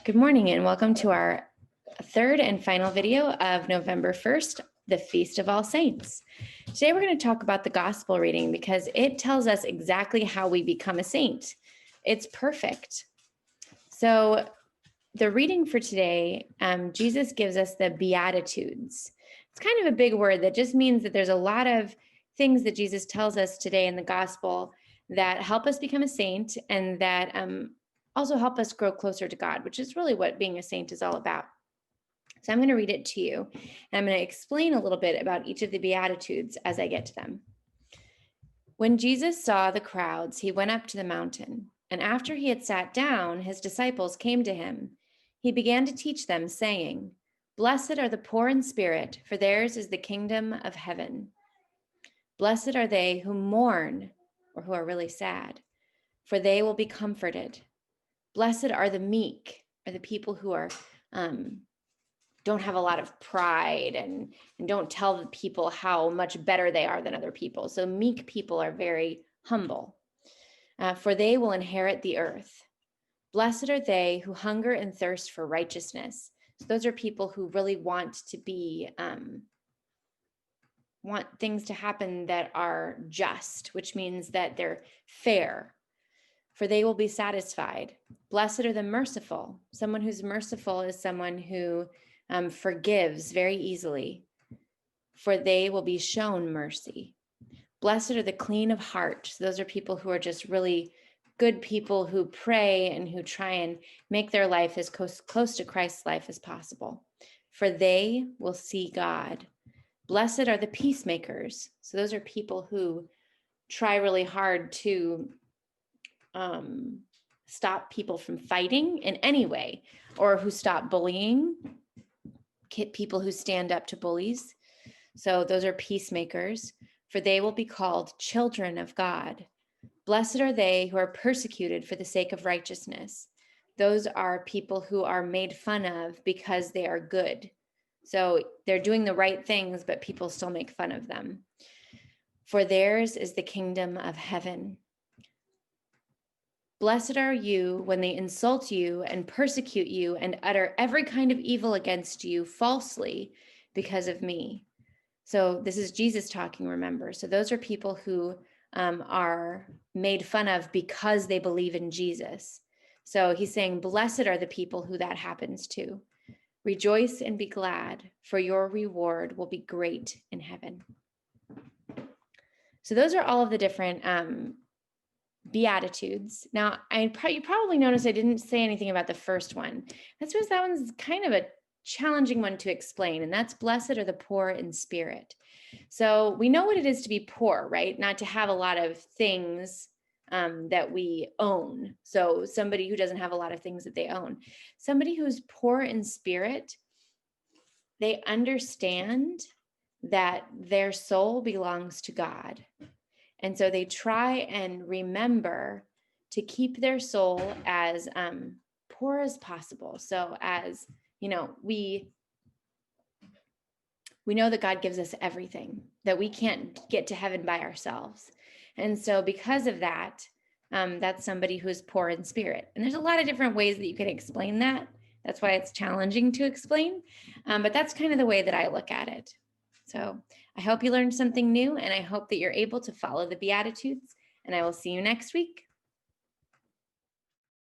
Good morning and welcome to our third and final video of November 1st, the Feast of All Saints. Today we're going to talk about the gospel reading because it tells us exactly how we become a saint. It's perfect. So the reading for today, Jesus gives us the Beatitudes. It's kind of a big word that just means that there's a lot of things that Jesus tells us today in the gospel that help us become a saint and that also help us grow closer to God, which is really what being a saint is all about. So I'm going to read it to you, and I'm going to explain a little bit about each of the Beatitudes as I get to them. When Jesus saw the crowds, he went up to the mountain, and after he had sat down, his disciples came to him. He began to teach them, saying, "Blessed are the poor in spirit, for theirs is the kingdom of heaven. Blessed are they who mourn," or who are really sad, "for they will be comforted. Blessed are the meek," or the people who are don't have a lot of pride and don't tell the people how much better they are than other people. So meek people are very humble. "For they will inherit the earth. Blessed are they who hunger and thirst for righteousness." So those are people who really want to be want things to happen that are just, which means that they're fair. "For they will be satisfied. Blessed are the merciful." Someone who's merciful is someone who forgives very easily. "For they will be shown mercy." "Blessed are the clean of heart." So those are people who are just really good people who pray and who try and make their life as close to Christ's life as possible. "For they will see God." "Blessed are the peacemakers." So those are people who try really hard to stop people from fighting in any way, or who stop bullying, people who stand up to bullies. So those are peacemakers. "For they will be called children of God." "Blessed are they who are persecuted for the sake of righteousness." Those are people who are made fun of because they are good. So they're doing the right things, but people still make fun of them. "For theirs is the kingdom of heaven." "Blessed are you when they insult you and persecute you and utter every kind of evil against you falsely because of me." So this is Jesus talking, remember. So those are people who are made fun of because they believe in Jesus. So he's saying, blessed are the people who that happens to. "Rejoice and be glad, for your reward will be great in heaven." So those are all of the different Beatitudes. Now, you probably noticed I didn't say anything about the first one. That's because that one's kind of a challenging one to explain, and that's blessed are the poor in spirit. So we know what it is to be poor, right? Not to have a lot of things that we own. So somebody who doesn't have a lot of things that they own. Somebody who's poor in spirit, they understand that their soul belongs to God. And so they try and remember to keep their soul as poor as possible. So as, we know that God gives us everything, that we can't get to heaven by ourselves. And so because of that, that's somebody who's poor in spirit. And there's a lot of different ways that you can explain that. That's why it's challenging to explain. But that's kind of the way that I look at it. So I hope you learned something new, and I hope that you're able to follow the Beatitudes, and I will see you next week.